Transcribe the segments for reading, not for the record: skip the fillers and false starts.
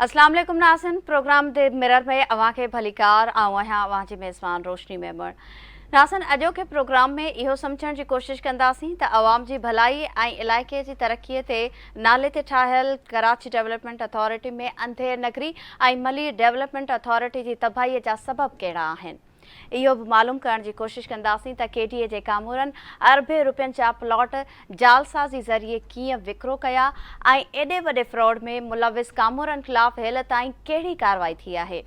अस्सलाम वालेकुम नाज़रीन, प्रोग्राम दे मिरर में अवां खे भलीकार अवां जी मेज़बान रोशनी मेमण। नाज़रीन, अॼो के प्रोग्राम में इहो सम्झण जी कोशिश कंदासीं त अवाम जी भलाई ऐं इलाइक़े जी तरक़ीअ ते नाले ते ठाहियल कराची डेवलपमेंट अथॉरिटी में अंधेर नगरी ऐं मलीर डेवलपमेंट अथॉरिटी जी तबाहीअ जा सबब कहिड़ा आहिनि। इहो बि मालूम करण जी कोशिश कंदासीं त केडीए जे कामूरनि अरबे रुपयनि जा प्लॉट जालसाज़ी ज़रिए कीअं विकिरो कया ऐं एॾे वॾे फ्रॉड में मुलविस कामूरनि ख़िलाफ़ हेल ताईं कहिड़ी कार्रवाई थी आहे।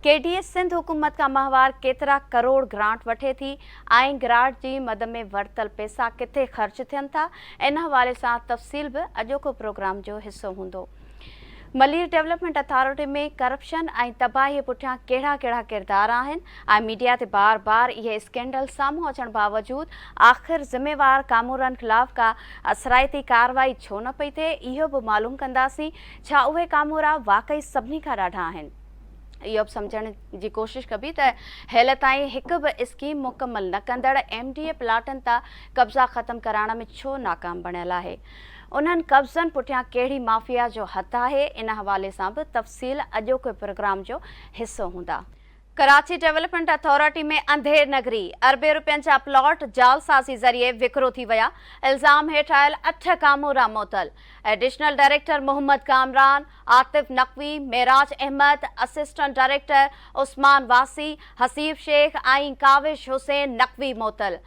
केडीए सिंध हुकूमत खां माहवार केतिरा करोड़ ग्रांट वठे थी ऐं ग्रांट जी मद में वरितल पैसा किथे ख़र्च थियनि था, इन हवाले सां तफ़सील बि अॼोको प्रोग्राम जो हिसो हूंदो। मलीर डेवलपमेंट अथॉरिटी में करप्शन ऐं तबाही पुठियां कहिड़ा कहिड़ा किरदार आहिनि ऐं मीडिया ते बार बार इहे स्कैंडल साम्हूं अचण बावजूद आख़िर ज़िम्मेवार कामूरनि ख़िलाफ़ का असराइती कार्रवाई छो न पई थिए, इहो बि मालूम कंदासीं। छा उहे कामूरा वाक़ई सभिनी खां ॾाढा आहिनि? इहो बि सम्झण जी कोशिश कबी त हेल ताईं हिकु बि स्कीम मुकमल न कंदड़ MDA प्लाटनि तां कब्ज़ा ख़त्म कराइण में छो नाकाम बणियल आहे? उन्हनि कब्ज़नि पुठियां कहिड़ी माफ़िया जो हथु आहे? इन हवाले सां बि तफ़सील अॼोके प्रोग्राम जो हिसो हूंदा। कराची डेवलपमेंट अथॉरिटी में अंधेर नगरी अरबे रुपयनि जा प्लॉट जालसाज़ी ज़रिए विकिरो थी विया। इल्ज़ाम हेठि आयल 8 कामूरा मुअतल। Additional director Muhammad Kamran, Atif Naqvi, Meraj Ahmed, assistant director Usman Wasi, Haseeb Sheikh ऐं काविश हुसैन नकवी मुअतल।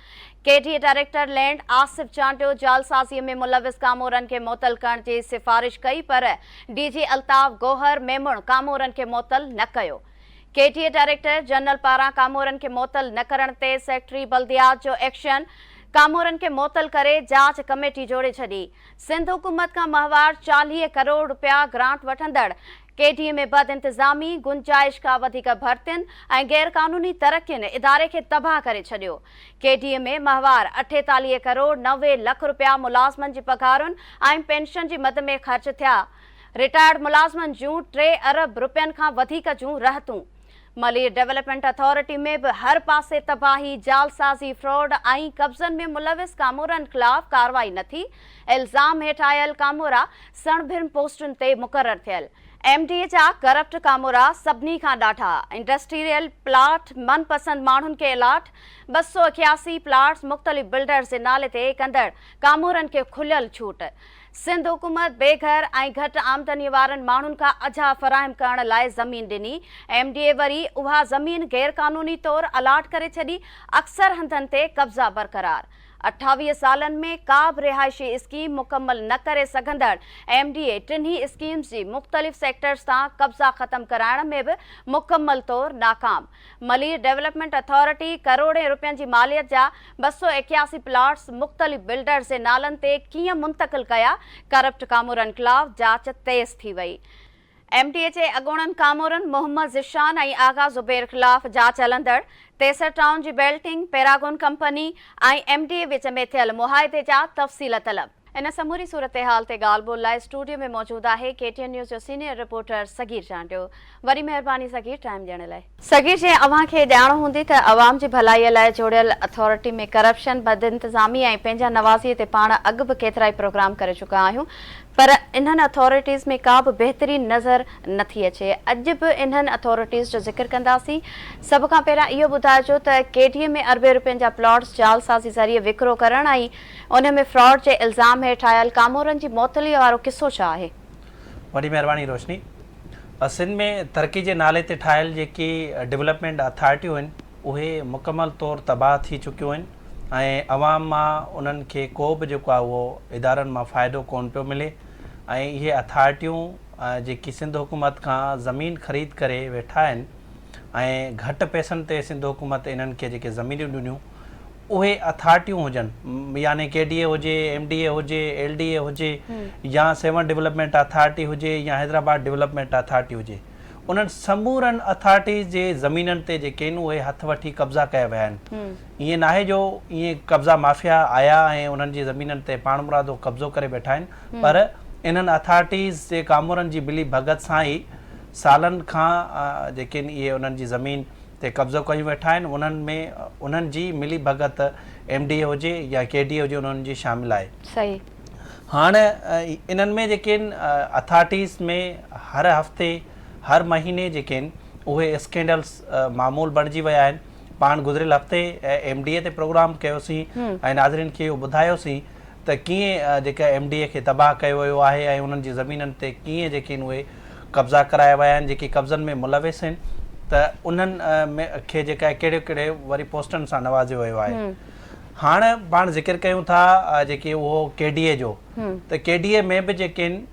KDA director land Asif Chandio जालसाज़ीअ में मुलविस कामूरनि खे मुअतल करण जी सिफ़ारिश कई, पर DG अल्ताफ़ गौहर मेमण कामूरनि खे मुअतल न कयो। केडीए डायरेक्टर जनरल पारां कामूरनि खे मुअतल न करण ते सेक्रेटरी बल्दियात जो एक्शन। कामूरनि खे मुअतल करे जांच कमेटी जोड़े छॾी। सिंध हुकूमत खां माहवार 40 करोड़ रुपया ग्रांट वठंदड़ केडीए में बद इंतज़ामी, गुंजाइश खां वधीक भर्तियुनि ऐं गैर क़ानूनी तरक़ियुनि इदारे खे तबाह करे छॾियो। केडीए में माहवार 48 करोड़ 90 लख रुपया मुलाज़मनि जी पघारुनि ऐं पेंशन जी मद में ख़र्च थिया। रिटायर्ड मुलाज़मनि जूं 3 अरब रुपयनि खां वधीक जूं रहतूं। मलीर डेवलपमेंट अथॉरिटी में भी हर पासे तबाही, जालसाज़ी, फ्रॉड ऐं कब्ज़नि में मुलविस कामूरनि ख़िलाफ़ कार्रवाई न थी। इल्ज़ाम हेठि आयल कामूरा सणभिन पोस्टुनि ते मुक़रर थियल। MDA जा करप्ट कामूरा सभिनी खां ॾाढा। इंडस्ट्रियल प्लाट मनपसंद माण्हुनि खे अलाट। 281 प्लाट्स मुख़्तलिफ़ बिल्डर्स जे नाले ते कंदड़ कामूरनि खे खुलियल छूट। सिंध हुकूमत बेघर ऐं घटि आमदनी वारनि माण्हुनि खां अझा फ़राहम करण लाइ ज़मीन ॾिनी। MDA वरी उहा ज़मीन गैर क़ानूनी तौरु अलाट करे छॾी। अक्सर हंधनि ते कब्ज़ा बरक़रार। 28 सालनि में का बि रिहाइशी स्कीम मुकमल न करे सघंदड़ MDA टिन्ही स्कीम्स जी मुख़्तलिफ़ सेक्टर्स तां कब्ज़ा ख़त्म कराइण में बि मुकमल तौरु नाकाम। मलीर डेवलपमेंट अथॉरिटी करोड़े रुपयनि जी मालियत जा 281 प्लाट्स मुख़्तलिफ़ बिल्डर्स जे नालनि ते कीअं मुंतक़िल कया? करप्ट कामूरनि ख़िलाफ़ जांच तेज़ थी वई। MDA जे अॻूणनि कामूरनि मोहम्मद ज़िशान ऐं आगा ज़ुबैर ख़िलाफ़ जांच हलंदड़। 63 टाउन जी बेल्टिंग, पैरागोन कंपनी ऐं MDA विच में थियल मुआहिदे जा तफ़सील तलब। इन समूरी सूरत हाल ते ॻाल्हि ॿोल लाइ स्टूडियो में मौजूद आहे KTN न्यूज़ जो सीनियर रिपोर्टर सगीर चांडियो। वरी महिरबानी सगीर टाइम ॾियण लाइ। सगीर, जीअं अव्हां खे ॼाण हूंदी त अवाम जी भलाईअ लाइ जोड़ियल अथॉरिटी में करप्शन, बद इंतज़ामी ऐं पंहिंजा नवाज़ीअ ते पाण अॻु बि केतिरा ई प्रोग्राम करे चुका आहियूं, पर इन्हनि अथॉरिटीज़ में का बि बहितरीन नज़र नथी अचे। अॼु बि इन्हनि अथॉरिटीज़ जो ज़िक्र कंदासीं। सभ खां पहिरियां इहो ॿुधाइजो त केडीए में अरबे रुपयनि जा प्लॉट्स जालसाज़ी ज़रिए विकिरो करण ऐं उन में फ्रॉड जे इल्ज़ाम हेठि आयल कामूरनि जी मुअतलीअ वारो किसो छा आहे? वॾी महिरबानी रोशनी। सिंध में तरक़ी जे नाले ते ठाहियल जेकी डेवलपमेंट अथॉरिटियूं आहिनि उहे मुकमल तौरु तबाह थी चुकियूं आहिनि ऐं अवाम मां उन्हनि खे को बि जेको आहे उहो इदारनि मां फ़ाइदो कोन पियो मिले। ऐं इहे अथॉरिटियूं जेकी सिंध हुकूमत खां ज़मीन ख़रीद करे वेठा आहिनि ऐं घटि पैसनि ते सिंध हुकूमत इन्हनि खे जेके ज़मीनियूं ॾिनियूं उहे अथॉरिटियूं हुजनि, यानी KDA हुजे, MDA हुजे, LDA हुजे या 7 डेवलपमेंट अथॉरिटी हुजे या हैदराबाद डेवलपमेंट अथॉरिटी हुजे, उन्हनि समूरनि अथॉरिटीज़ जे ज़मीननि ते जेके आहिनि उहे हथ वठी कब्ज़ा कया विया आहिनि। ईअं नाहे जो ईअं कब्ज़ा माफ़िया आया ऐं उन्हनि जी ज़मीननि ते पाण मुरादो कब्ज़ो करे वेठा आहिनि, पर इन्हनि अथॉरिटीज़ जे कामूरनि जी मिली भगत सां ई सालनि खां जेके इहे उन्हनि जी ज़मीन ते कब्ज़ो कयूं वेठा आहिनि। उन्हनि में उन्हनि जी मिली भगत MDA हुजे या KDA हुजे, उन्हनि जी शामिल आहे। सही। हाणे इन्हनि में जेके आहिनि अथॉरिटीज़ में हर हफ़्ते हर महीने जेके आहिनि उहे स्कैंडल्स मामूल बणिजी विया आहिनि। पाण गुज़िरियल हफ़्ते MDA ते प्रोग्राम कयोसीं ऐं नाज़रीन खे इहो ॿुधायोसीं त कीअं जेका MDA खे तबाह कयो वियो आहे ऐं उन्हनि जी ज़मीननि ते कीअं जेके आहिनि उहे कब्ज़ा कराया विया आहिनि। जेके कब्ज़नि में मुलविस आहिनि त उन्हनि खे जेका आहे कहिड़े कहिड़े वरी पोस्टनि सां नवाज़ियो वियो आहे। हाणे पाण ज़िक्र कयूं था जेके उहो KDA जो, त KDA में बि जेके आहिनि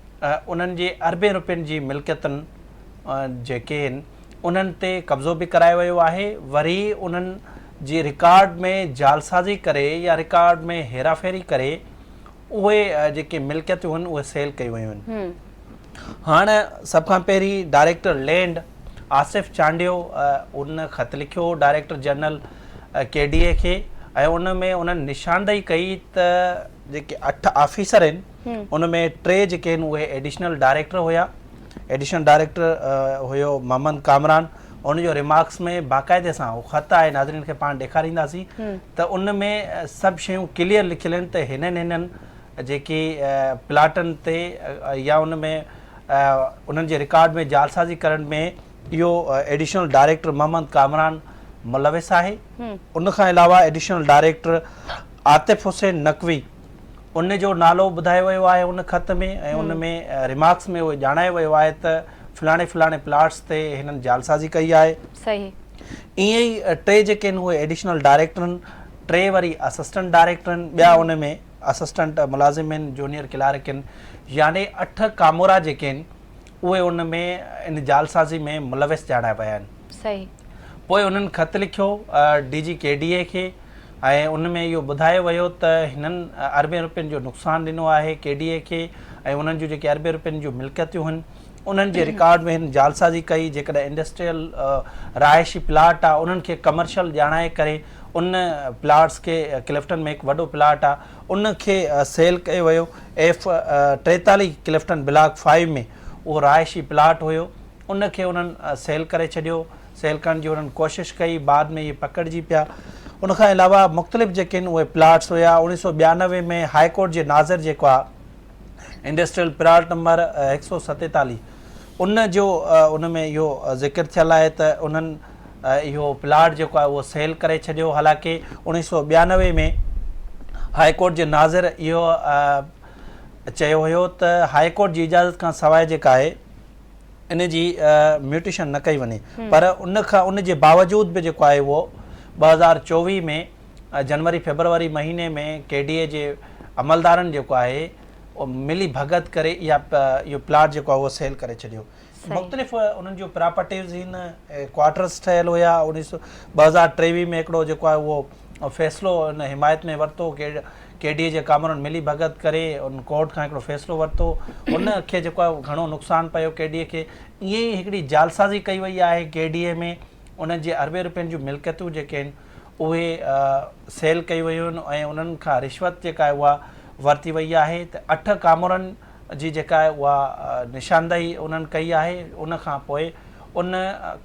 उन्हनि जे अरबे रुपयनि जी मिल्कियतुनि जेके आहिनि उन्हनि ते कब्ज़ो बि करायो वियो आहे। वरी उन्हनि जी रिकॉर्ड में जालसाज़ी करे या रिकॉर्ड में हेराफेरी करे उहे जेके मिल्कियतूं आहिनि उहे सेल कयूं वियूं आहिनि। हाणे सभ खां पहिरीं डायरेक्टर लैंड आसिफ़ चांडियो उन ख़त लिखियो डायरेक्टर जनरल KDA खे ऐं उन में उन्हनि निशानदेही कई त जेके 8 ऑफिसर आहिनि उन में 3 जेके आहिनि उहे एडिशनल डायरेक्टर हुया। एडिशनल डायरेक्टर हुयो मोहम्मद कामरान। उनजो रिमार्क्स में बाक़ाइदे सां उहो ख़त आहे, नाज़रीन खे पाण ॾेखारींदासीं त उन में सभु शयूं क्लियर लिखियल आहिनि त हिननि जेके प्लाटनि ते या उन में उन्हनि जे रिकॉर्ड में जालसाज़ी करण में इहो एडिशनल डायरेक्टर मोहम्मद कामरान मुलविस आहे। उन खां अलावा एडिशनल डायरेक्टर आतिफ़ हुसैन नक़वी उन जो नालो ॿुधायो वियो आहे उन ख़त में ऐं उन में रिमार्क्स में उहो ॼाणायो वियो आहे त फलाणे फलाणे प्लाट्स ते हिननि जालसाज़ी कई आहे। सही। ईअं ई 3 जेके आहिनि उहे एडिशनल डायरेक्टर आहिनि, 3 वरी असिस्टेंट डायरेक्टर आहिनि, ॿिया उन में असिस्टेंट मुलाज़िम आहिनि, जूनियर क्लार्क आहिनि, यानी 8 कामोरा जेके आहिनि उहे उन में इन जालसाज़ी में मुलविस ॼाणाया विया आहिनि। सही। पोइ उन्हनि ख़त लिखियो DG KDA खे ऐं उन में इहो ॿुधायो वियो त हिननि अरबे रुपयनि जो नुक़सानु ॾिनो आहे KDA खे ऐं उन्हनि जूं जेके अरबे रुपयनि जूं मिल्कियतूं आहिनि उन्हनि जे रिकॉर्ड में हिन जालसाज़ी कई। जेकॾहिं इंडस्ट्रियल रहाइशी प्लाट आहे उन्हनि खे कमर्शियल ॼाणाए करे उन प्लाट्स खे क्लिफ्टन में हिकु वॾो प्लाट आहे उन खे सेल कयो वियो। F43 क्लिफ्टन ब्लॉक 5 में उहो रहाइशी प्लाट हुयो, उन खे उन्हनि सेल करे छॾियो। सेल करण जी उन्हनि कोशिशि कई, बाद में इहे पकड़िजी पिया। उन खां अलावा मुख़्तलिफ़ जेके आहिनि उहे प्लाट्स हुया। 1992 में हाई कोर्ट जे नाज़िर जेको आहे इंडस्ट्रियल प्लाट नंबर 147 उन जो उन में इहो ज़िक्र थियल आहे त उन्हनि इहो प्लाट जेको आहे उहो सेल करे छॾियो। हालांकि 1992 में हाई कोर्ट जे नाज़िर इहो चयो हुयो त हाई कोर्ट जी इजाज़त खां सवाइ जेका आहे इन जी म्यूटेशन न कई वञे, पर उन जे बावजूद बि जेको आहे उहो 2024 में जनवरी फरवरी महीने में KDA जे अमलदारनि जेको आहे मिली भगत करे इहो प्लाट जेको आहे उहो सेल करे छॾियो। मुख़्तलिफ़ उन्हनि जूं प्रॉपर्टीज़ आहिनि, क्वार्टर्स ठहियल हुया। 2023 में हिकिड़ो जेको आहे उहो फ़ैसिलो उन हिमायत में वरितो, KDA जे कामरनि मिली भगत करे उन कोर्ट खां हिकिड़ो फ़ैसिलो वरितो, उन खे जेको आहे घणो नुक़सानु पियो KDA खे। ईअं ई हिकिड़ी जालसाज़ी कई वई आहे KDA में, उन्हनि जे अरबे रुपयनि जूं मिल्कियतूं जेके आहिनि उहे सेल कयूं वियूं आहिनि ऐं उन्हनि खां रिश्वत जेका आहे उहा वरिती वई आहे। त 8 कामरनि जी जेका आहे उहा निशानदेही उन्हनि कई आहे। उन खां पोइ उन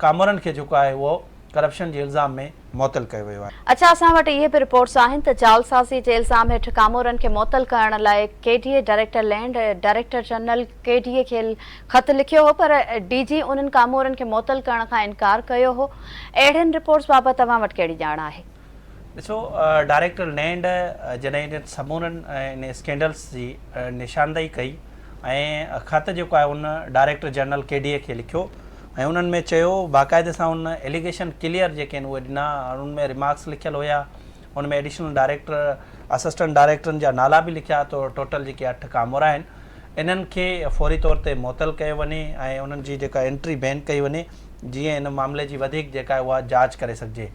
कामरनि खे जेको आहे उहो करप्शन जे इल्ज़ाम में मुअतल कयो वियो आहे। अच्छा, असां वटि इहे बि रिपोर्ट्स आहिनि त जालसाज़ी जे इल्ज़ाम हेठि कामोरनि खे मुअतल करण लाइ KDA director land director general KDA खे ख़त लिखियो हो, पर DG उन्हनि कामोरनि खे मुअतल करण खां इनकार कयो हो। अहिड़ियुनि रिपोर्ट्स बाबति तव्हां वटि कहिड़ी ॼाण आहे? ॾिसो, डायरेक्टर लैंड जॾहिं इन समूरनि इन स्कैंडल्स जी निशानदेही कई ऐं ख़त जेको आहे उन डायरेक्टर जनरल KDA खे लिखियो ऐं उन्हनि में चयो, बाक़ाइदे सां उन एलिगेशन क्लियर जेके आहिनि उहे ॾिना, उन में रिमार्क्स लिखियल हुया, उन में एडिशनल डायरेक्टर असिस्टेंट डायरेक्टरनि जा नाला बि लिखिया। तो टोटल जेके 8 कामोरा आहिनि इन्हनि खे फौरी तौर ते मुअतल कयो वञे ऐं उन्हनि जी जेका एंट्री बैन कई वञे, जीअं इन मामले जी वधीक जेका आहे उहा जांच करे सघिजे।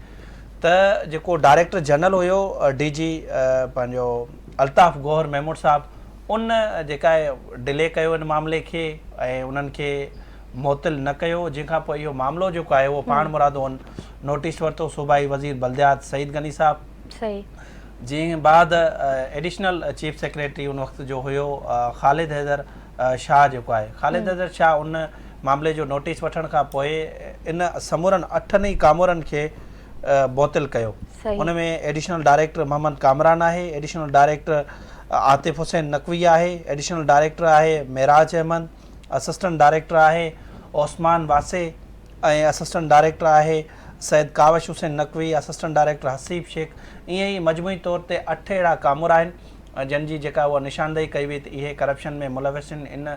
त जेको डायरेक्टर जनरल हुयो DG पंहिंजो अल्ताफ़ गौहर महमूद साहब, उन जेका आहे डिले कयो इन मामले खे ऐं उन्हनि खे मुअतल न कयो, जंहिंखां पोइ इहो मामिलो जेको आहे उहो पाण मुरादो नोटिस वरितो सूबाई वज़ीर बल्दियात सईद गनी साहब। सही। जंहिं बाद एडिशनल चीफ सेक्रेटरी उन वक़्त जो हुयो ख़ालिद हैदर शाह जेको आहे, ख़ालिद हैदर शाह उन मामले जो नोटिस वठण खां पोइ इन समूरनि 8 ई कामोरनि खे मुअतल कयो। उन में एडिशनल डायरेक्टर मोहम्मद कामरान आहे, एडिशनल डायरेक्टर आतिफ़ हुसैन नकवी आहे, एडिशनल डायरेक्टर आहे मेराज अहमद, असिस्टेंट डायरेक्टर आहे ओस्मान वासे ऐं असिस्टेंट डायरेक्टर आहे सैद कावश हुसैन नकवी, असिस्टेंट डायरेक्टर हसीब शेख। ईअं ई मजमूई तौर ते 8 अहिड़ा कामरा आहिनि जिन जी जेका उहा निशानदेही कई वई त इहे करप्शन में मुलविस आहिनि। इन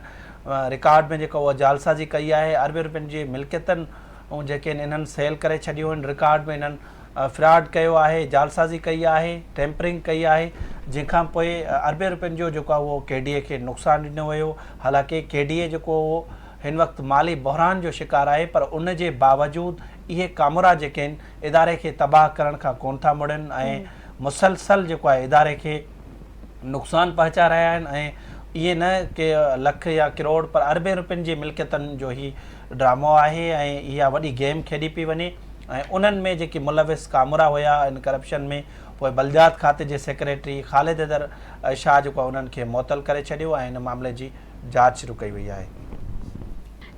रिकॉर्ड में जेका उहा जालसाज़ी कई आहे, अरबे रुपयनि जी मिल्कियतनि ऐं जेके इन्हनि सेल करे छॾियूं आहिनि, रिकॉर्ड में इन्हनि फ्रॉड कयो आहे, जालसाज़ी कई आहे, टेम्परिंग कई आहे, जंहिंखां पोइ अरबे रुपयनि जो जेको आहे उहो KDA खे नुक़सानु ॾिनो वियो। हालांकि KDA जेको उहो हिन वक़्तु माली बहरान जो शिकार आहे, पर उन जे बावजूदु इहे कामरा जेके आहिनि इदारे खे तबाह करण खां कोन था मुड़नि ऐं मुसलसल जेको आहे इदारे खे नुक़सानु पहुचा रहिया आहिनि। ऐं इहे न के लख या करोड़ पर अरबे रुपयनि जी मिल्कियतनि जो ही ड्रामो आहे ऐं इहा वॾी गेम खेॾी पई वञे। ऐं उन्हनि में जेकी मुलविस कामरा हुया इन करप्शन में, पोइ बलदियात खाते जे सेक्रेटरी ख़ालिद हैदर शाह जेको आहे उन्हनि खे मुअतल करे छॾियो ऐं इन मामले जी जांच शुरू कई वई आहे।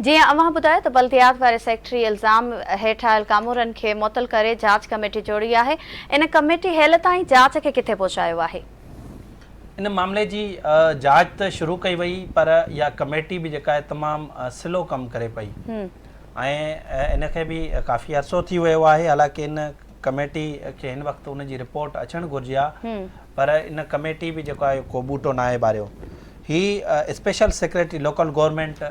जीअं अव्हां ॿुधायो त बल्दियात वारे सेक्रेटरी इल्ज़ाम हेठि आयल कामरनि खे मुअतल करे जांच कमेटी जोड़ी आहे। इन कमेटी हेल ताईं जांच खे किथे पहुचायो आहे? इन मामले जी जांच त शुरू कई वई, पर इहा कमेटी बि जेका आहे तमामु स्लो कमु करे पई ऐं इनखे बि काफ़ी अरसो थी वियो आहे। हालांकि इन कमेटी खे हिन वक़्तु उनजी रिपोर्ट अचणु घुरिजे आहे, पर इन कमेटी बि जेको आहे को बूटो न आहे बारियो। ही special secretary local government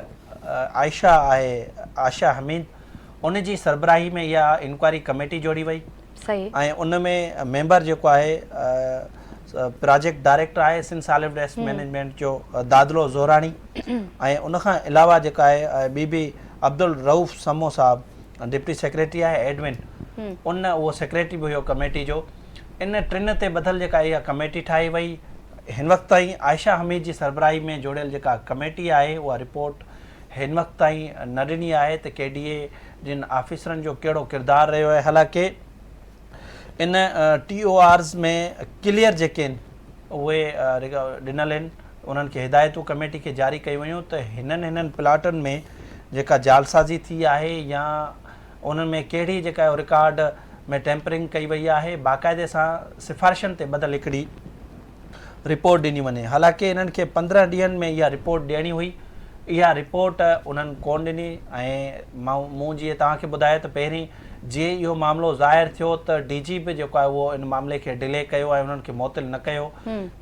Ayesha Hamid, उन जी सरबराही में इहा इंक्वायरी कमेटी जोड़ी वई। सही। ऐं उन में मेंबर जेको आहे प्रोजेक्ट डायरेक्टर आहे सिंध सॉलिड वेस्ट मैनेजमेंट जो दादलो ज़ोराणी ऐं उनखां अलावा जेका आहे बीबी अब्दुल रऊफ़ समो साहब डिप्टी सेक्रेटरी आहे एडमिन, उन उहो सेक्रेटरी बि हुयो कमेटी जो। इन टिनि ते ॿधल जेका इहा कमेटी ठाही वई। हिन वक़्तु ताईं आयशा हमीद जी सरबराही में जोड़ियल जेका कमेटी आहे उहा रिपोर्ट हिन वक़्तु ताईं न ॾिनी आहे त KDA जिन ऑफिसरनि जो कहिड़ो किरदारु रहियो आहे। हालांकि इन TORs में क्लियर जेके आहिनि उहे ॾिनल आहिनि, उन्हनि खे हिदायतूं कमेटी खे जारी कयूं वयूं त हिननि प्लाटनि में जेका जालसाज़ी थी आहे या उन्हनि में कहिड़ी जेका रिकॉर्ड में टेम्परिंग कई वई आहे, बाक़ाइदे सां सिफ़ारिशनि ते ॿधल हिकिड़ी रिपोर्ट ॾिनी वञे। हालांकि इन्हनि खे 15 ॾींहंनि में इहा रिपोर्ट ॾियणी हुई, इहा रिपोर्ट उन्हनि कोन ॾिनी। ऐं मूं जीअं तव्हांखे ॿुधायो त पहिरीं जीअं इहो मामिलो ज़ाहिर थियो त DG बि जेको आहे उहो इन मामले खे डिले कयो ऐं उन्हनि खे मुअतल न कयो।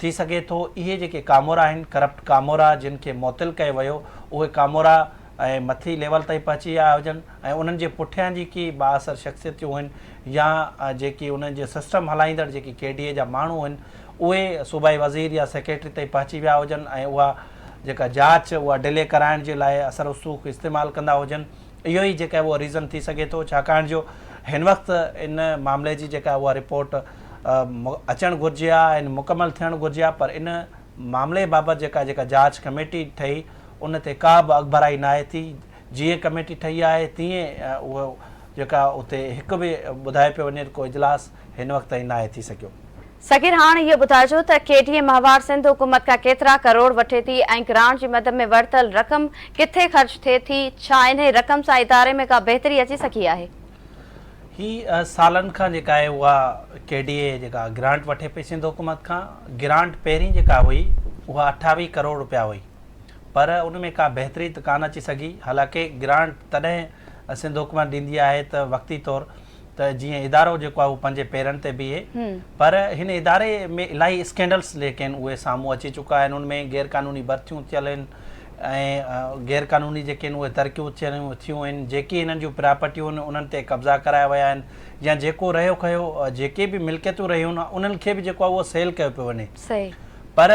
थी सघे थो इहे जेके कामोरा आहिनि करप्ट कामोरा जिन खे मुअतल कयो वियो, उहे कामोरा ऐं मथी लेवल ताईं पहुची विया हुजनि ऐं उन्हनि जे पुठियां जेकी बाअसर शख़्सियतूं आहिनि या जेकी उन्हनि जे सिस्टम हलाईंदड़ जेकी KDA जा माण्हू आहिनि उहे सूबाई वज़ीर या सेक्रेटरी ताईं पहुची विया हुजनि ऐं उहा जेका जांच उहा डिले कराइण जे लाइ असर रसूख़ इस्तेमालु कंदा हुजनि। इहो ई जेका उहो रीज़न थी सघे थो, छाकाणि जो हिन वक़्तु इन मामले जी जेका उहा रिपोर्ट अचणु घुरिजे आहे ऐं मुकमल थियणु घुरिजे आहे, पर इन मामले बाबति जेका जांच कमेटी ठही उन ते का बि अख़बाराई न आहे थी। जीअं कमेटी ठही आहे तीअं उहो जेका उते हिकु बि ॿुधाए पियो वञे को इजलास हिन वक़्तु ताईं न आहे थी सघियो। सगीर, हाणे इहो ॿुधाइजो त KDA माहवार सिंध हुकूमत खां केतिरा करोड़ वठे थी ऐं ग्रांट जी मदद में वरितल रक़म किथे ख़र्च थिए थी? छा इन रक़म सां इदारे में का बहितरी अची सघी आहे? ही सालनि खां जेका आहे उहा KDA जेका ग्रांट वठे पई सिंध हुकूमत खां। ग्रांट पहिरीं जेका हुई उहा 28 करोड़ रुपया हुई, पर उन में का बहितरी त कान अची सघी। हालांकि ग्रांट तॾहिं सिंध हुकूमत ॾींदी आहे त वक़्ती तौरु त जीअं इदारो जेको आहे उहो पंहिंजे पेरनि ते बीहे, पर हिन इदारे में इलाही स्कैंडल्स जेके आहिनि उहे साम्हूं अची चुका आहिनि। उनमें गैर क़ानूनी भर्तियूं थियल आहिनि ऐं गैर क़ानूनी जेके आहिनि उहे तरक़ियूं थियूं आहिनि। जेकी हिननि जूं प्रॉपर्टियूं आहिनि उन्हनि ते कब्ज़ा कराया विया आहिनि या जेको रहियो खयो जेके बि मिल्कियतूं रहियूं आहिनि उन्हनि खे बि जेको आहे उहो सेल कयो पियो वञे। पर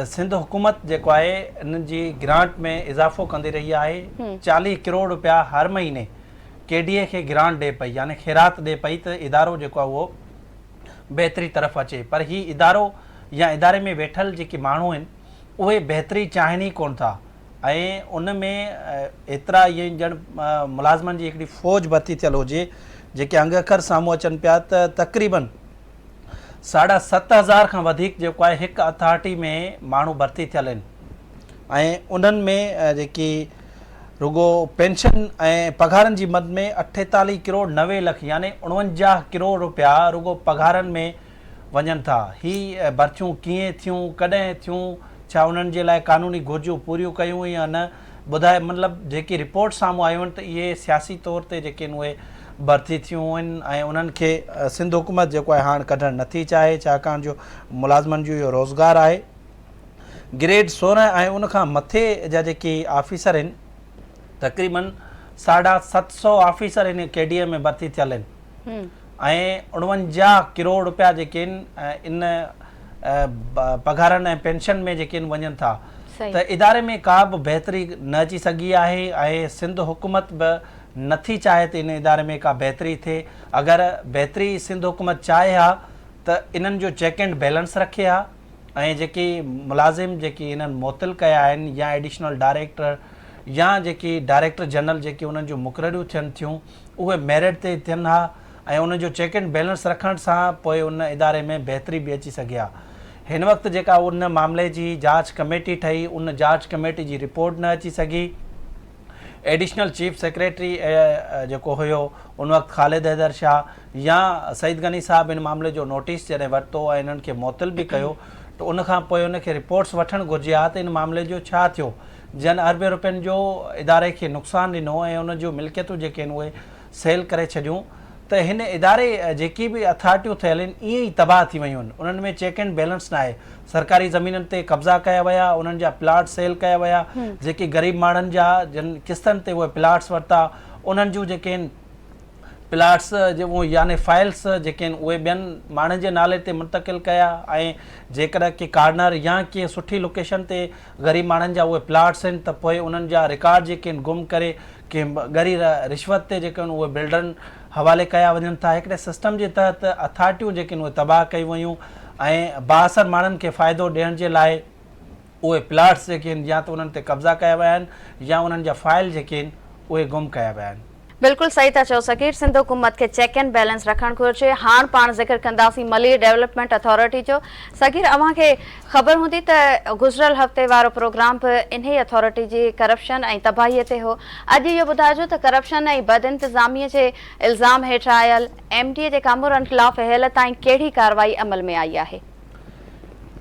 सिंध हुकूमत जेको आहे इन जी ग्रांट में इज़ाफ़ो कंदी रही आहे। 40 करोड़ रुपया हर महीने KDA खे ग्रांट ॾे पई, यानी ख़ैरात ॾे पई त इदारो जेको आहे उहो बहितरी तरफ़ अचे। पर ही इदारो या इदारे में वेठल जेके माण्हू आहिनि उहे बहितरी चाहिनि ई कोन था ऐं उन में एतिरा इहे ॼण मुलाज़िमनि जी हिकिड़ी फ़ौज भर्ती थियल हुजे जेके अंग अखर साम्हूं अचनि पिया त तक़रीबन 7,500 खां वधीक जेको आहे हिकु अथॉरिटी में माण्हू भर्ती थियल आहिनि ऐं उन्हनि में जेकी रुगो पेंशन ऐं पघारनि जी मद में 48 करोड़ 90 लख यानी 49 करोड़ रुपया रुगो पघारनि में वञनि था। ही भर्तियूं कीअं थियूं, कॾहिं थियूं, छा उन्हनि जे लाइ कानूनी घुर्जूं पूरियूं कयूं या न, ॿुधाए। मतिलबु जेकी रिपोर्ट साम्हूं आयूं आहिनि त इहे सियासी तौर ते जेके आहिनि उहे भर्ती थियूं आहिनि ऐं उन्हनि खे सिंध हुकूमत जेको आहे हाणे कढणु नथी चाहे, छाकाणि जो मुलाज़िमनि जो इहो रोज़गारु आहे। ग्रेड 16 ऐं उनखां मथे जा जेके ऑफिसर आहिनि, तक़रीबन 750 ऑफिसर इन KDA में भर्ती थियल आहिनि ऐं 49 करोड़ रुपया जेके आहिनि इन पघारनि ऐं पेंशन में जेके आहिनि वञनि था। त इदारे में का बि बहितरी न अची सघी आहे ऐं सिंध हुकूमत बि नथी चाहे त इन इदारे में का बहितरी थिए। अगरि बहितरी सिंध हुकूमत चाहे हा त इन्हनि जो चेक एंड बैलेंस रखे हा ऐं जेके मुलाज़िम जेके इन्हनि मुअतल कया आहिनि या एडिशनल डायरेक्टर या जेकी डायरेक्टर जनरल जेके उन्हनि जूं मुक़ररियूं थियनि थियूं उहे मेरिट ते थियनि हा ऐं उन जो चेक एंड बैलेंस रखण सां पोइ उन इदारे में बहितरी बि अची सघे हा। हिन वक़्तु जेका उन मामले जी जांच कमेटी ठही, उन जांच कमेटी जी रिपोर्ट न अची सघी। एडिशनल चीफ सेक्रेटरी जेको हुयो उन वक़्तु ख़ालिद हैदर शाह या सईद गनी साहब इन मामले जो नोटिस जॾहिं वरितो ऐं इन्हनि खे मुअतल बि कयो त उनखां पोइ उनखे रिपोर्ट्स वठणु घुरिजे हा त इन मामले जो छा थियो। जन अरबे रुपयनि जो इदारे खे नुक़सानु ॾिनो ऐं उन जूं मिल्कियतूं जेके आहिनि उहे सेल करे छॾियूं। त हिन इदारे जेकी बि अथॉरिटियूं थियल आहिनि ईअं ई तबाह थी वियूं आहिनि। उन्हनि में चेक एंड बैलेंस न आहे। सरकारी ज़मीननि ते कब्ज़ा कया विया, उन्हनि जा प्लाट सेल कया विया, जेके ग़रीब माण्हुनि जा जिन किस्तनि ते उहे प्लाट्स वरिता उन्हनि जूं जेके आहिनि प्लाट्स जो यानी फाइल्स जेके आहिनि उहे ॿियनि माण्हुनि जे नाले ते मुंतक़िल कया ऐं जेकॾहिं के कार्नर या कंहिं सुठी लोकेशन ते ग़रीब माण्हुनि जा उहे प्लाट्स आहिनि त पोइ उन्हनि जा रिकॉर्ड जेके आहिनि गुम करे कंहिं ॻरी रिश्वत ते जेके आहिनि उहे बिल्डरनि हवाले कया वञनि था। हिकिड़े सिस्टम जे तहत अथॉरिटियूं जेके आहिनि उहे तबाह कयूं वयूं ऐं बाअसर माण्हुनि खे फ़ाइदो ॾियण जे लाइ उहे प्लाट्स जेके आहिनि या त उन्हनि ते कब्ज़ा कया विया आहिनि या उन्हनि जा फाइल जेके आहिनि उहे गुम कया विया आहिनि। बिल्कुलु सही था चओ सकीर। सिंध हुकूमत खे चेक एंड बैलेंस रखणु घुरिजे। हाणे पाण ज़िक्र कंदासीं मली डेवलपमेंट अथॉरिटी जो। सकीर, अव्हांखे ख़बर हूंदी त गुज़िरियल हफ़्ते वारो प्रोग्राम बि इन ई अथॉरिटी जी करप्शन ऐं तबाहीअ ते हो। अॼु इहो ॿुधाइजो त करप्शन ऐं बद इंतिज़ामिया जे इल्ज़ाम हेठि आयल MDA जे कामरनि ख़िलाफ़ हेल ताईं कहिड़ी कार्रवाई अमल में आई आहे?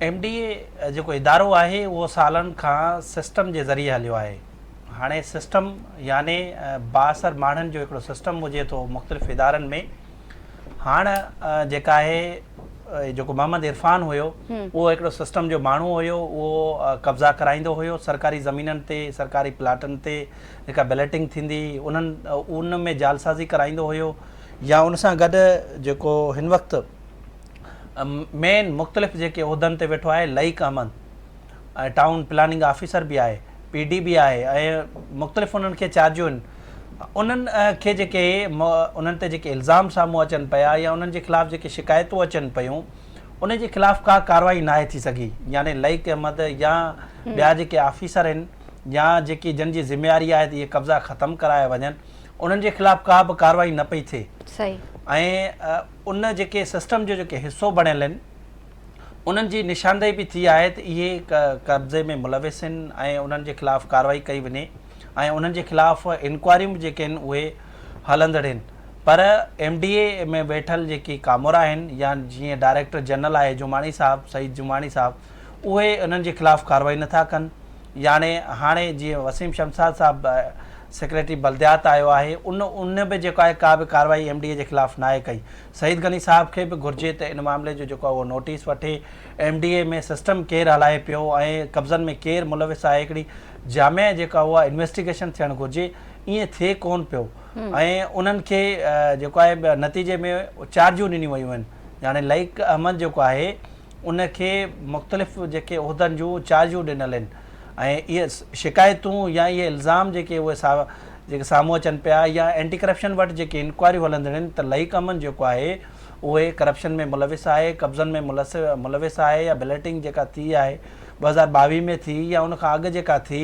MDA जेको इदारो आहे उहो सालनि खां सिस्टम जे ज़रिए हलियो आहे। हाणे सिस्टम यानी बाअसर माण्हुनि जो हिकिड़ो सिस्टम हुजे थो मुख़्तलिफ़ इदारनि में। हाणे जेका आहे जेको मोहम्मद इरफान हुयो उहो हिकिड़ो सिस्टम जो माण्हू हुयो। उहो कब्ज़ा कराईंदो हुयो सरकारी ज़मीननि ते, सरकारी प्लाटनि ते जेका बैलेटिंग थींदी उन में जालसाज़ी कराईंदो हुयो या उन सां गॾु जेको हिन वक़्तु मेन मुख़्तलिफ़ जेके उहिदनि ते वेठो आहे Laeeq Ahmed, town planning officer बि आहे, PD बि आहे ऐं मुख़्तलिफ़ उन्हनि खे चार्जियूं आहिनि। उन्हनि खे जेके उन्हनि ते जेके इल्ज़ाम साम्हूं अचनि पिया या उन्हनि जे ख़िलाफ़ु जेके शिकायतूं अचनि पियूं उन जे ख़िलाफ़ु का कार्रवाई नाहे थी सघी। यानी लईक अहमद या ॿिया जेके ऑफिसर आहिनि या जेकी जिन जी ज़िम्मेवारी आहे त इहे कब्ज़ा ख़तमु कराए वञनि उन्हनि जे ख़िलाफ़ु का बि कार्रवाई न पई थिए। सही। ऐं उन जेके सिस्टम जो जेके हिसो बणियल आहिनि उन्हनि जी निशानदेही बि थी आहे त इहे कब्ज़े में मुलविस आहिनि ऐं उन्हनि जे ख़िलाफ़ु कार्रवाई कई वञे ऐं उन्हनि जे ख़िलाफ़ु इंक्वायरियूं जेके आहिनि उहे हलंदड़ आहिनि। पर MDA में वेठल जेकी कामोरा आहिनि या जीअं डायरेक्टर जनरल आहे जुमानी साहब, सईद जुमानी साहब, उहे उन्हनि जे ख़िलाफ़ु कार्रवाई नथा कनि। यानी हाणे जीअं वसीम शमसाद साहब सेक्रेटरी बल्दियात आयो आहे उन बि जेको आहे का बि कार्रवाई MDA जे ख़िलाफ़ु नाहे कई। सईद गनी साहब खे बि घुरिजे त इन मामले जो जेको आहे उहो नोटिस वठे। MDA में सिस्टम केरु हलाए पियो ऐं कब्ज़नि में केरु मुलविस आहे, हिकिड़ी जामिया जेका उहा इन्वेस्टिगेशन थियणु घुरिजे। ईअं थिए कोन पियो ऐं उन्हनि खे जेको आहे नतीजे में चार्जियूं ॾिनियूं वयूं आहिनि। यानी लईक अहमद जेको आहे उनखे मुख़्तलिफ़ जेके उहिदनि जूं चार्जियूं ॾिनल आहिनि ऐं इहे शिकायतूं या इहे इल्ज़ाम जेके उहे जेके साम्हूं अचनि पिया या एंटी करप्शन वटि जेके इंक्वायरियूं हलंदियूं आहिनि त लईक अहमद जेको आहे उहे करप्शन में मुलविस आहे, कब्ज़नि में मुलविस आहे या बैलेटिंग जेका थी आहे 2022 में थी या उनखां अॻु जेका थी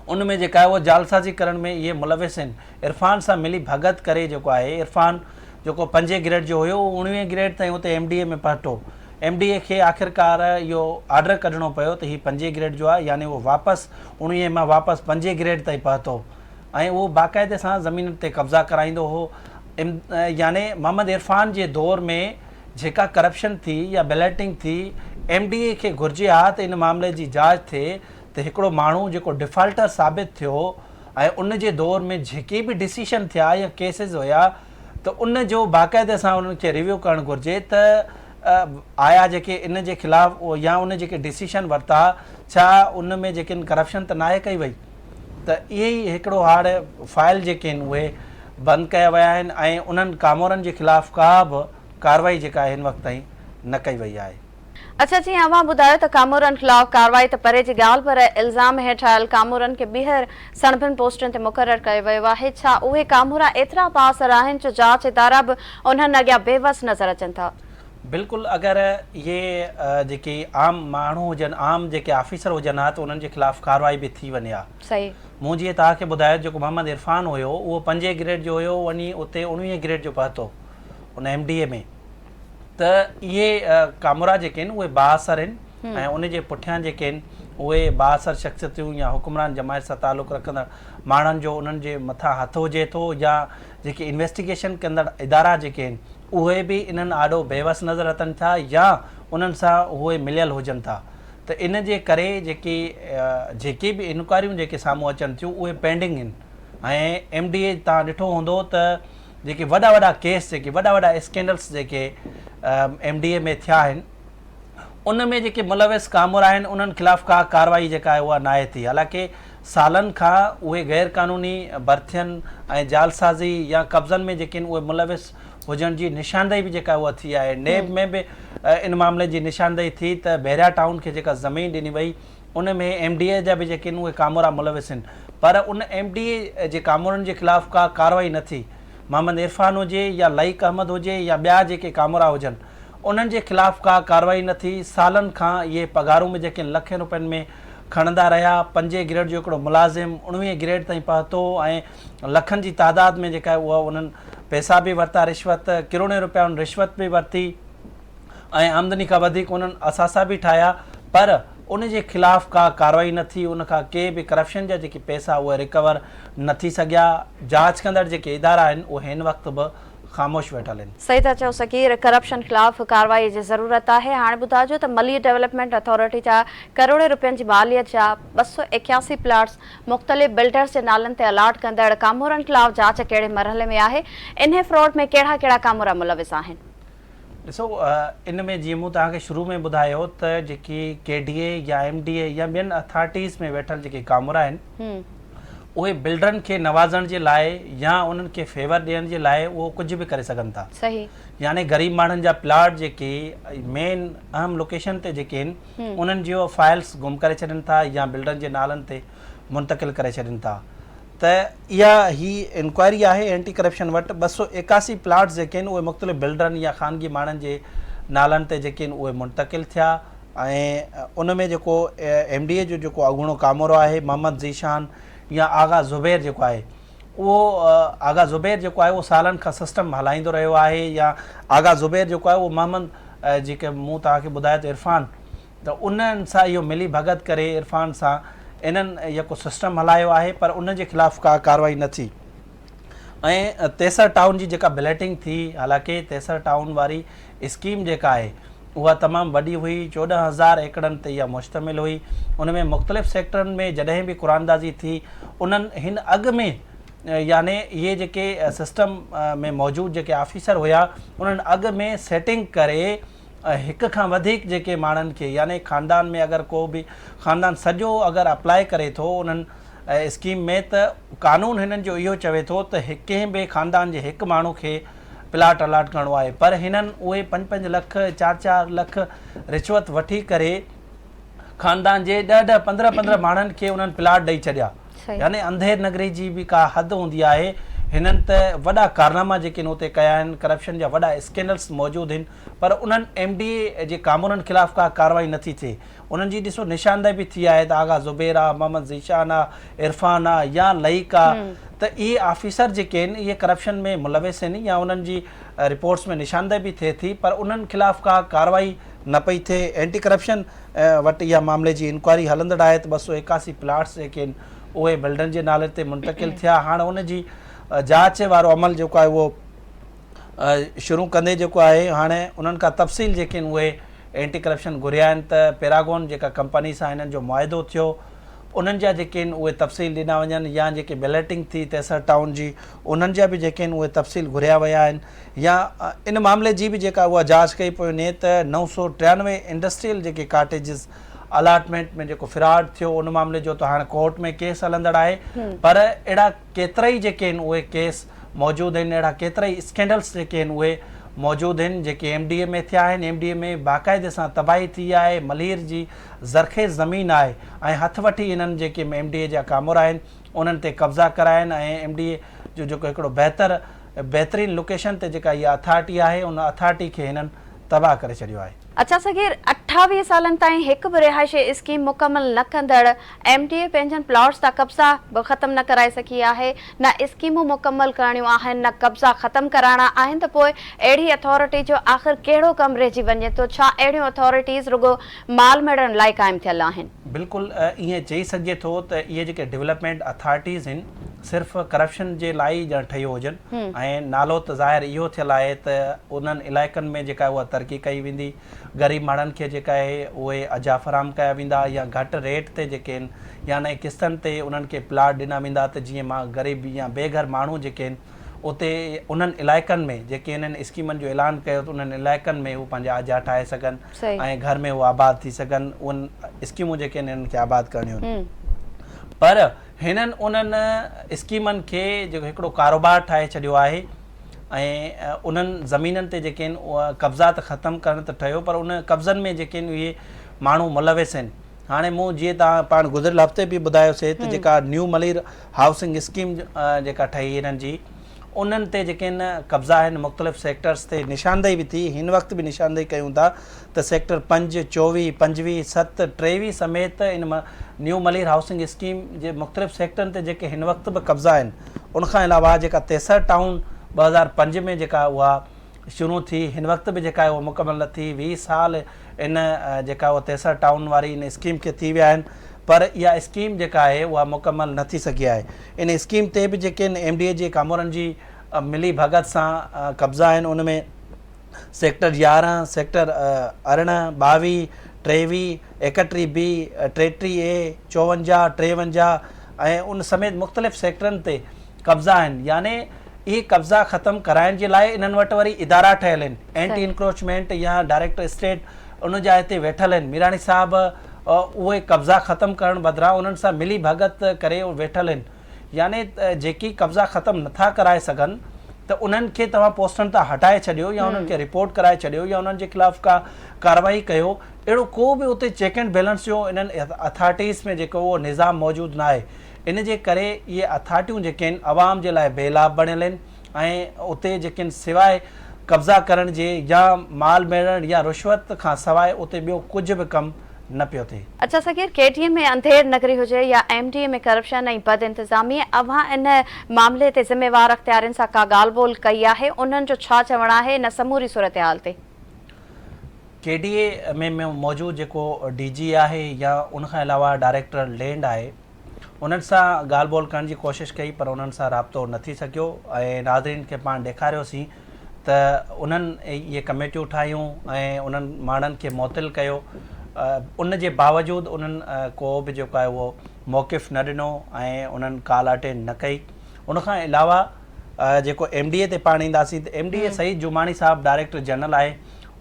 उन में जेका आहे उहा जालसाज़ी करण में इहे मुलविस आहिनि। इरफान सां मिली भगत करे जेको आहे इरफान जेको 5 ग्रेड जो हुयो 19 ग्रेड ताईं उते MDA में पहुतो। MDA खे आख़िरकार इहो ऑर्डर कढणो पियो त हीउ 5 ग्रेड जो आहे यानी उहो वापसि 19 मां वापसि 5 ग्रेड ताईं पहुतो ऐं उहो बाक़ाइदे सां ज़मीन ते कब्ज़ा कराईंदो हो। यानी मोहम्मद इरफान जे दौर में जेका करप्शन थी या बैलेटिंग थी MDA खे घुर्जे हा त इन मामले जी जांच थिए त हिकिड़ो माण्हू जेको डिफॉल्टर साबित थियो ऐं उन जे दौर में जेके बि डिसीशन थिया या केसिस हुया त उन जो बाक़ाइदे सां उन्हनि खे रिव्यू करणु घुरिजे त आया जेके इन जे ख़िलाफ़ु या उन जेके डिसीशन वरिता छा उन में जेके करप्शन त नाहे कई वई त इहे ई हिकिड़ो हाणे फाइल जेके आहिनि उहे बंदि कया विया आहिनि ऐं उन्हनि कामोरनि जे ख़िलाफ़ु का बि कार्रवाई जेका हिन वक़्त ताईं न कई वई आहे। अच्छा जी, अवां ॿुधायो त कामोरनि ख़िलाफ़ कार्रवाई त परे जी ॻाल्हि, पर इल्ज़ाम हेठि आयल कामोरनि खे ॿीहर सणिबियुनि पोस्टुनि ते मुक़ररु कयो वियो आहे। छा उहे कामोरा एतिरा पासर आहिनि जो जांच इदारा बि उन्हनि अॻियां बेवस नज़र अचनि था? बिल्कुलु, अगरि इहे जेके आम माण्हू हुजनि, आम जेके ऑफिसर हुजनि हा त उन्हनि जे ख़िलाफ़ु कार्रवाई बि थी वञे हा। सही, मूं जीअं तव्हांखे ॿुधायो जेको मोहम्मद इरफान हुयो उहो 5 ग्रेड जो हुयो, वञी उते 19 ग्रेड जो पहुतो उन MDA में। त इहे कामोरा जेके आहिनि उहे बाअसर आहिनि ऐं उन जे पुठियां जेके आहिनि उहे बाअसर शख़्सियतूं या हुकुमरान जमायत सां तालुक़ु रखंदड़ माण्हुनि जो उन्हनि जे मथां हथु हुजे थो या जेके इन्वेस्टिगेशन कंदड़ इदारा जेके आहिनि उहे बि इन्हनि ॾाढो बेवस नज़र अचनि था या उन्हनि सां उहे मिलियल हुजनि था। त इन जे करे जेके बि इंक्वायरियूं जेके साम्हूं अचनि थियूं उहे पेंडिंग आहिनि ऐं MDA तव्हां ॾिठो हूंदो त जेके वॾा केस जेके वॾा स्कैंडल्स जेके MDA में थिया आहिनि उन में जेके मुलविस कामोरा आहिनि उन्हनि ख़िलाफ़ु का कार्रवाई जेका आहे उहा नाहे थी। हालांकि सालनि खां उहे गैर क़ानूनी भर्थियुनि ऐं जालसाज़ी या कब्ज़नि में जेके आहिनि उहे मुलविस हुजण जी निशानदेही बि जेका उहा थी आहे। नेब में बि इन मामले जी निशानदेही थी त बहरिया टाउन खे जेका ज़मीन ॾिनी वई उन में MDA जा बि जेके आहिनि उहे कामोरा मुलविस आहिनि, पर उन MDA जे कामोरनि जे ख़िलाफ़ु का कार्रवाई न थी। मोहम्मद इरफान हुजे या लईक अहमद हुजे या ॿिया जेके कामोरा हुजनि उन्हनि जे ख़िलाफ़ु का कार्रवाई न थी। सालनि खां इहे पघारूं में जेके लखें रुपयनि में खणंदा रहिया। 5 ग्रेड जो हिकिड़ो मुलाज़िम 19 ग्रेड ताईं पहुतो ऐं लखनि जी तादाद में जेका आहे उहा उन्हनि पैसा बि वरिता, रिश्वत किरोड़े रुपया उन रिश्वत बि वरिती ऐं आमदनी खां वधीक उन्हनि असासा बि ठाहिया, पर उन जे ख़िलाफ़ु का कार्रवाई न थी। उनखां के बि करप्शन जा जेके पैसा उहे रिकवर न थी सघिया। जांच कंदड़ जेके इदारा आहिनि उहे हिन वक़्तु बि ख़ामोश वेठल आहिनि। सही था चओ सकीर, करप्शन ख़िलाफ़ कार्रवाई जी ज़रूरत आहे। हाणे ॿुधाइजो त मली डेवलपमेंट अथॉरिटी जा करोड़े रुपयनि जी मालियत जा 281 प्लाट्स मुख़्तलिफ़ बिल्डर्स जे नालनि ते अलाट कंदड़ कामोरनि ख़िलाफ़ जांच कहिड़े मरहले में आहे? इन फ्रॉड में कहिड़ा कहिड़ा कामोरा मुलविस आहिनि? ॾिसो, इन में जीअं मूं तव्हांखे शुरू में ॿुधायो त जेकी KDA या MDA या ॿियनि अथॉरिटीज़ में वेठल जेके कामोरा आहिनि उहे बिल्डरनि खे नवाज़ण जे लाइ या उन्हनि खे फेवर ॾियण जे लाइ उहो कुझु बि करे सघनि था। सही, यानी ग़रीब माण्हुनि जा प्लाट जेके मेन अहम लोकेशन ते जेके आहिनि उन्हनि जो फाइल्स गुम करे छॾनि था या बिल्डरनि जे नालनि ते मुंतक़िल करे छॾनि था। त इहा ही इंक्वायरी आहे एंटी करप्शन वटि। 281 प्लाट्स जेके आहिनि उहे मुख़्तलिफ़ बिल्डरनि या ख़ानगी माण्हुनि जे नालनि ते जेके आहिनि उहे मुंतक़िल थिया ऐं उन में जेको MDA जो जेको अॻूणो कामोरो आहे मोहम्मद ज़ीशान या आगा ज़ुबैर जेको आहे उहो आगा ज़ुबैर जेको आहे उहो सालनि खां सिस्टम हलाईंदो रहियो आहे। या आगा ज़ुबैर जेको आहे उहो मोहम्मद जेके मूं तव्हांखे ॿुधायो त इरफान, त उन्हनि सां इहो मिली भगत करे इरफान सां इन्हनि जेको सिस्टम हलायो आहे, पर उन जे ख़िलाफ़ु का कार्रवाई न थी। ऐं 63 टाउन जी जेका बिलेटिंग थी, हालांकि 63 टाउन वारी स्कीम जेका आहे उहा तमामु वॾी हुई, 14,000 एकड़नि ते इहा मुश्तमिल हुई। उन में मुख़्तलिफ़ सेक्टरनि में जॾहिं बि क़ुरानदाज़ी थी उन्हनि हिन अॻु में याने इहे जेके सिस्टम में मौजूदु जेके ऑफिसर हुया उन्हनि अॻु में सेटिंग करे हिक खां वधीक जेके माण्हुनि खे यानी ख़ानदान में अगरि को बि ख़ानदान सॼो अगरि अप्लाई करे थो उन्हनि स्कीम में त कानून हिननि जो इहो चवे थो त कंहिं बि ख़ानदान जे हिकु माण्हू खे प्लाट अलाट करिणो आहे, पर हिननि उहे 5-5 लख 4-4 लख रिश्वत वठी करे ख़ानदान जे 10-10 15-15 माण्हुनि खे उन्हनि प्लाट ॾेई छॾिया। यानी अंधेर नगरी जी बि का हद हूंदी आहे। हिननि त वॾा कारनामा जेके आहिनि उते कया आहिनि, करप्शन जा वॾा स्कैंडल्स मौजूदु आहिनि, पर उन्हनि MDA जे कामोरनि ख़िलाफ़ु का कार्रवाई नथी थिए। उन्हनि जी ॾिसो निशानदेही बि थी आहे त आगा ज़ुबैर आहे, मोहम्मद ज़ीशान आहे, इरफान आहे या लईक आहे, त इहे ऑफिसर जेके आहिनि इहे करप्शन में मुलविस आहिनि या उन्हनि जी रिपोर्ट्स में निशानदेही बि थिए थी, पर उन्हनि ख़िलाफ़ु का कार्रवाई न पई थिए। एंटी करप्शन वटि इहा मामले जी इंक्वायरी हलंदड़ आहे त 281 प्लाट्स जेके आहिनि उहे बिल्डरनि जे नाले ते मुंतक़िल थिया। हाणे उन जी जांच वारो अमल जेको आहे उहो शुरू कंदे जेको आहे हाणे उन्हनि खां तफ़सील जेके आहिनि उहे एंटी करप्शन घुरिया आहिनि त पैरागॉन जेका कंपनी सां हिननि जो मुआदो थियो उन्हनि जा जेके आहिनि उहे तफ़सील ॾिना वञनि या जेके बैलेटिंग थी 63 टाउन जी उन्हनि जा बि जेके आहिनि उहे तफ़सील घुरिया विया आहिनि या इन मामले जी बि जेका उहा जांच कई पई वञे त 993 इंडस्ट्रियल जेके काटेजिस अलाटमेंट में जेको फ्रॉड थियो उन मामले जो त हाणे कोर्ट में केस हलंदड़ आहे पर अहिड़ा केतिरा ई जेके आहिनि उहे केस मौजूदु आहिनि अहिड़ा केतिरा ई स्कैंडल्स जेके आहिनि उहे मौजूदु आहिनि जेके MDA में थिया आहिनि MDA में बाक़ाइदे सां तबाही थी आहे मलीर जी ज़रख़ेज़ ज़मीन आहे ऐं हथ वठी इन्हनि जेके MDA जा कामोर आहिनि उन्हनि ते कब्ज़ा करा आहिनि ऐं MDA जो जेको हिकिड़ो बहितरीन लोकेशन ते जेका इहा अथॉरिटी आहे उन अथॉरिटी खे हिननि तबाह करे छॾियो आहे। अच्छा सगीर 28 सालनि ताईं हिकु बि रिहाइशी स्कीम मुकमल न कंदड़ MDA पंहिंजनि प्लॉट्स तां कब्ज़ा बि ख़तमु न कराए सघी आहे न स्कीमूं मुकमल करणियूं आहिनि न कब्ज़ा ख़तमु कराइणा आहिनि त पोइ अहिड़ी अथॉरिटी जो आख़िर कहिड़ो कमु रहिजी वञे थो छा अहिड़ियूं अथॉरिटीज़ रुगो माल मेड़नि लाइ क़ाइमु थियल आहिनि? बिल्कुलु ईअं चई सघिजे थो त इहे जेके डेवलपमेंट अथॉरिटीज़ आहिनि सिर्फ़ु करप्शन जे लाइ ॼण ठही हुजनि ऐं नालो त ज़ाहिर इहो थियल आहे त उन्हनि इलाइक़नि में जेका उहा तरक़ी कई वेंदी ग़रीब माण्हुनि खे जेका आहे उहे अजा फराम कया वेंदा या घटि रेट ते जेके आहिनि या नए किस्तनि ते उन्हनि खे प्लाट ॾिना वेंदा त जीअं मां ग़रीब या बेघर माण्हू जेके आहिनि उते उन्हनि इलाइक़नि में जेके इन्हनि स्कीमनि जो ऐलान कयो त उन्हनि इलाइक़नि में उहे पंहिंजा अजा ठाहे सघनि ऐं घर में उहे आबाद थी सघनि उन स्कीमूं जेके आहिनि इन्हनि खे आबाद करणियूं आहिनि पर हिननि उन्हनि स्कीमनि खे जेको हिकिड़ो कारोबार ठाहे छॾियो आहे ऐं उन्हनि ज़मीननि ते जेके आहिनि उहा कब्ज़ा त ख़तमु करणु त ठहियो पर उन कब्ज़नि में जेके आहिनि उहे माण्हू मुलविस आहिनि। हाणे मूं जीअं तव्हां पाण गुज़िरियल हफ़्ते बि ॿुधायोसीं त जेका न्यू मलीर हाउसिंग स्कीम जेका ठही हिननि जी उन्हनि ते जेके आहिनि कब्ज़ा आहिनि मुख़्तलिफ़ सेक्टर्स ते निशानदेही बि थी हिन वक़्तु बि निशानदेही कयूं था त सेक्टर 5, 24, 25, 7, 23 समेत इन न्यू मलीर हाउसिंग स्कीम जे मुख़्तलिफ़ सेक्टरनि ते जेके हिन वक़्तु बि कब्ज़ा आहिनि उनखां अलावा जेका 63 टाउन 2005 में जेका उहा शुरू थी हिन वक़्तु बि जेका आहे उहा मुकमल न थी 20 साल इन जेका उहा 63 टाउन वारी इन स्कीम खे थी विया आहिनि पर इहा स्कीम जेका आहे उहा मुकमल न थी सघी आहे। इन स्कीम ते बि जेके आहिनि MDA जे कामोरनि जी मिली भगत सां कब्ज़ा आहिनि उनमें सेक्टर 11, सेक्टर 18, 22, 23, 31B, 33A, 54, 53 ऐं उन समेत मुख़्तलिफ़ सेक्टरनि ते कब्ज़ा आहिनि याने इहे कब्ज़ा ख़तमु कराइण जे लाइ इन्हनि वटि वरी इदारा ठहियल आहिनि एंटी इंक्रोचमेंट या डायरेक्टर स्टेट उन जा हिते वेठल आहिनि मीराणी साहब उहे कब्ज़ा ख़तमु करण बदिरां उन्हनि सां मिली भगत करे वेठल आहिनि याने जेकी कब्ज़ा ख़तमु नथा कराए सघनि त उन्हनि खे तव्हां पोस्टनि तां हटाए छॾियो या उन्हनि खे रिपोर्ट कराए छॾियो या उन्हनि जे ख़िलाफ़ का कार्रवाई कयो अहिड़ो को बि उते चेक एंड बैलेंस जो इन्हनि अथॉरिटीज़ में जेको उहो निज़ाम मौजूदु न आहे। इन जे करे इहे अथॉरिटियूं जेके आहिनि आवाम जे लाइ बेलाभ बणियल आहिनि ऐं उते जेके आहिनि सवाइ कब्ज़ा करण जे या माल मेड़ण या रिश्वत खां सवाइ उते ॿियो कुझु बि कमु न पियो थिए। अच्छा सगीर KTM में अंधेर नगरी हुजे या MDA में करप्शन ऐं बद इंतज़ामी अव्हां इन मामले ते ज़िम्मेवार अख़्तियारनि सां का ॻाल्हि ॿोल कई आहे उन्हनि जो छा चवणु आहे इन समूरी सूरत हाल ते? KDA में मौजूदु जेको DG आहे या उनखां अलावा डायरेक्टर लैंड आहे उन्हनि सां ॻाल्हि ॿोल करण जी कोशिशि कई पर उन्हनि सां राब्तो न थी सघियो ऐं नाज़रीन खे पाण ॾेखारियोसीं त उन्हनि इहे कमेटियूं ठाहियूं ऐं उन्हनि माण्हुनि खे मुअतिल कयो उन जे बावजूदु उन्हनि को बि जेको आहे उहो मौक़िफ़ न ॾिनो ऐं उन्हनि कॉल अटेंड न कई। उनखां अलावा जेको MDA ते पाण ईंदासीं त MDA सईद जुमानी साहब डायरेक्टर जनरल आहे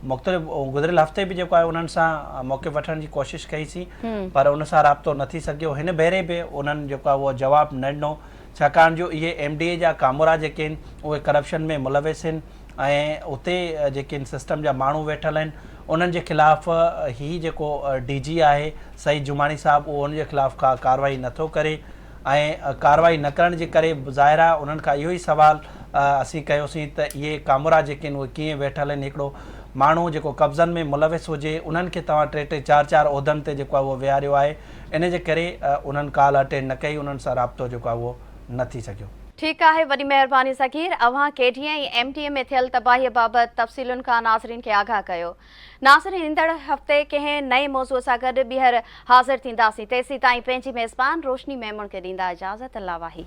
मुख़्तलिफ़ गुज़िरियल हफ़्ते बि जेको आहे उन्हनि सां मौक़िफ़ वठण जी कोशिशि कईसीं पर उन सां राब्तो न थी सघियो। हिन भेरे बि उन्हनि जेको आहे उहो जवाबु न ॾिनो छाकाणि जो इहे MDA जा कामोरा जेके आहिनि उहे करप्शन में मुलविस आहिनि ऐं उते जेके आहिनि सिस्टम जा माण्हू वेठल आहिनि उन्हनि जे ख़िलाफ़ ही जेको DG आहे सईद जुमानी साहब उहो उन जे ख़िलाफ़ का कार्रवाई नथो करे ऐं कार्रवाई न करण जे करे ज़ाहिर आहे उन्हनि खां इहो ई सवाल असीं कयोसीं त इहे कामोरा जेके आहिनि उहे कीअं वेठल आहिनि हिकिड़ो माण्हू जेको कब्ज़नि में मुलविस हुजे उन्हनि खे तव्हां 3-3, 4-4 उहिदनि ते जेको आहे उहो विहारियो आहे इन जे करे उन्हनि कॉल अटेंड न कई उन्हनि सां राब्तो जेको आहे उहो न थी सघियो। ठीकु आहे वॾी महिरबानी सगीर अव्हां KDA ऐं MDA में थियल तबाहीअ बाबति तफ़सीलुनि खां नाज़रीन खे आगाह कयो। नाज़रीन ईंदड़ हफ़्ते कंहिं नए मौज़ूअ सां गॾु ॿीहर हाज़िर थींदासीं तेसीं ताईं पंहिंजी मेज़बान रोशनी मेमण खे ॾींदा इजाज़त। अल्लाह वाही।